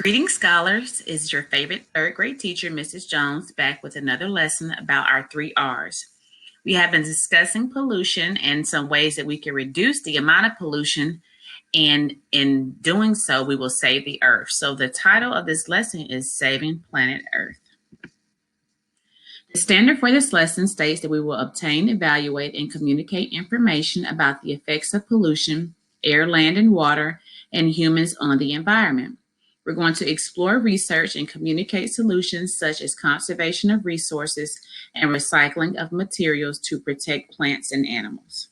Greetings, scholars. Is your favorite third grade teacher, Mrs. Jones, back with another lesson about our 3 R's. We have been discussing pollution and some ways that we can reduce the amount of pollution, and in doing so, we will save the earth. So the title of this lesson is Saving Planet Earth. The standard for this lesson states that we will obtain, evaluate, and communicate information about the effects of pollution, air, land, and water, and humans on the environment. We're going to explore research and communicate solutions such as conservation of resources and recycling of materials to protect plants and animals.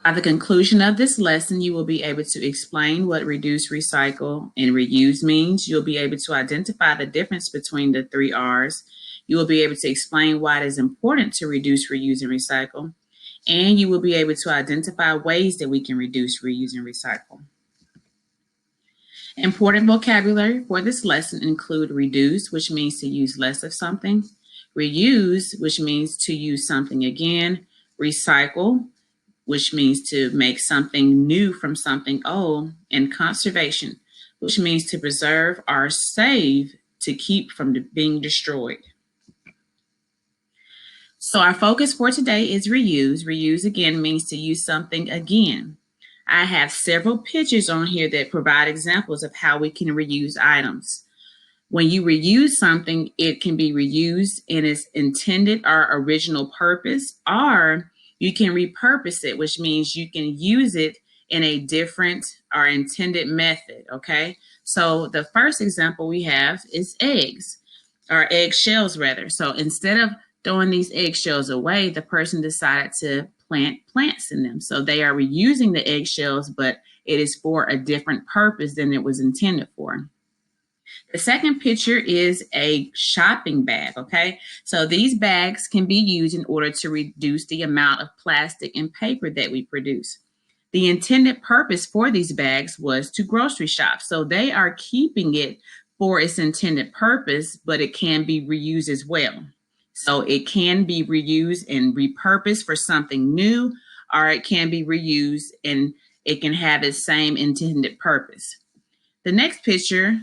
By the conclusion of this lesson, you will be able to explain what reduce, recycle, and reuse means. You'll be able to identify the difference between the 3 R's. You will be able to explain why it is important to reduce, reuse, and recycle. And you will be able to identify ways that we can reduce, reuse, and recycle. Important vocabulary for this lesson include reduce, which means to use less of something, reuse, which means to use something again, recycle, which means to make something new from something old, and conservation, which means to preserve or save to keep from being destroyed. So our focus for today is reuse. Reuse again means to use something again. I have several pictures on here that provide examples of how we can reuse items. When you reuse something, it can be reused in its intended or original purpose, or you can repurpose it, which means you can use it in a different or intended method, okay? So the first example we have is eggs, or eggshells rather. So instead of throwing these eggshells away, the person decided to plant plants in them. So they are reusing the eggshells, but it is for a different purpose than it was intended for. The second picture is a shopping bag, okay? So these bags can be used in order to reduce the amount of plastic and paper that we produce. The intended purpose for these bags was to grocery shop. So they are keeping it for its intended purpose, but it can be reused as well. So it can be reused and repurposed for something new, or it can be reused and it can have its same intended purpose. The next picture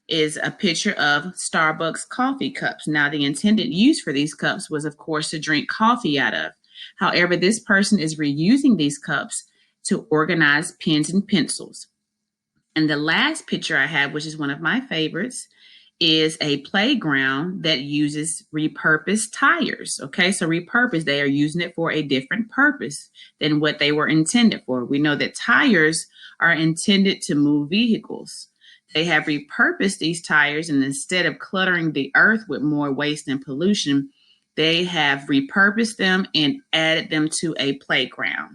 is a picture of Starbucks coffee cups. Now, the intended use for these cups was, of course, to drink coffee out of. However, this person is reusing these cups to organize pens and pencils. And the last picture I have, which is one of my favorites, is a playground that uses repurposed tires. Okay, so repurposed, they are using it for a different purpose than what they were intended for. We know that tires are intended to move vehicles. They have repurposed these tires, and instead of cluttering the earth with more waste and pollution, they have repurposed them and added them to a playground.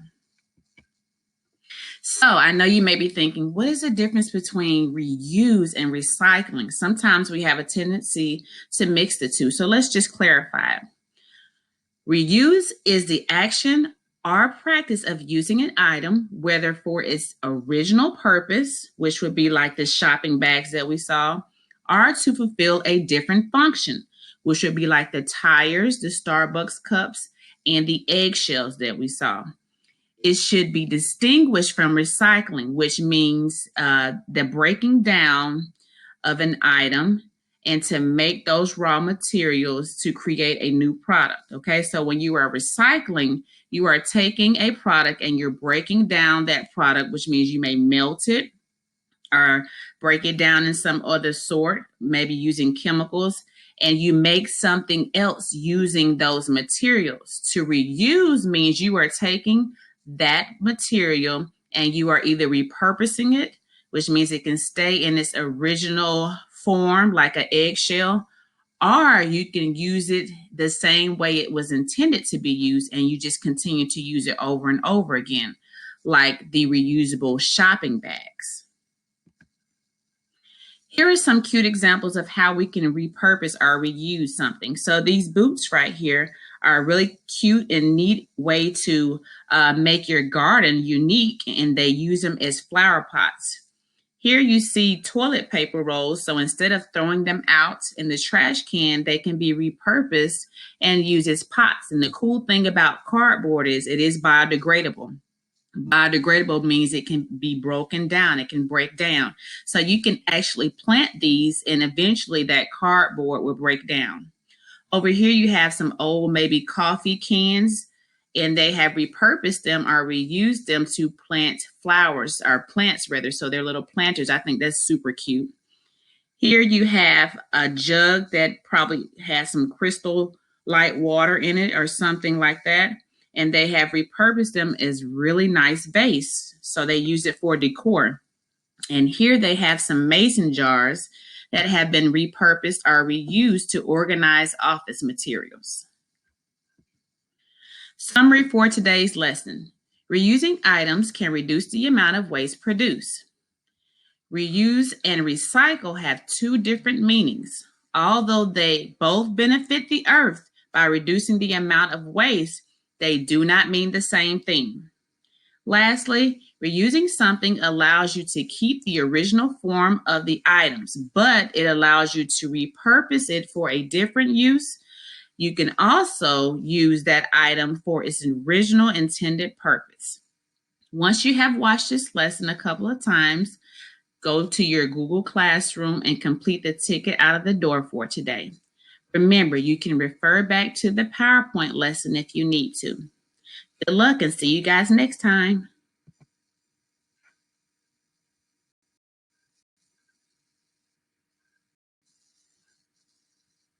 So I know you may be thinking, what is the difference between reuse and recycling? Sometimes we have a tendency to mix the two. So let's just clarify. Reuse is the action or practice of using an item, whether for its original purpose, which would be like the shopping bags that we saw, or to fulfill a different function, which would be like the tires, the Starbucks cups, and the eggshells that we saw. It should be distinguished from recycling, which means the breaking down of an item and to make those raw materials to create a new product. Okay, so when you are recycling, you are taking a product and you're breaking down that product, which means you may melt it or break it down in some other sort, maybe using chemicals, and you make something else using those materials. To reuse means you are taking that material and you are either repurposing it, which means it can stay in its original form like an eggshell, or you can use it the same way it was intended to be used and you just continue to use it over and over again, like the reusable shopping bags. Here are some cute examples of how we can repurpose or reuse something. So these boots right here are a really cute and neat way to make your garden unique, and they use them as flower pots. Here you see toilet paper rolls. So instead of throwing them out in the trash can, they can be repurposed and used as pots. And the cool thing about cardboard is it is biodegradable. Biodegradable means it can be broken down, it can break down. So you can actually plant these and eventually that cardboard will break down. Over here you have some old maybe coffee cans, and they have repurposed them or reused them to plant flowers or plants rather. So they're little planters. I think that's super cute. Here you have a jug that probably has some crystal light water in it or something like that. And they have repurposed them as really nice vase. So they use it for decor. And here they have some mason jars that have been repurposed or reused to organize office materials. Summary for today's lesson. Reusing items can reduce the amount of waste produced. Reuse and recycle have two different meanings. Although they both benefit the earth by reducing the amount of waste, they do not mean the same thing. Lastly, reusing something allows you to keep the original form of the items, but it allows you to repurpose it for a different use. You can also use that item for its original intended purpose. Once you have watched this lesson a couple of times, go to your Google Classroom and complete the ticket out of the door for today. Remember, you can refer back to the PowerPoint lesson if you need to. Good luck and see you guys next time.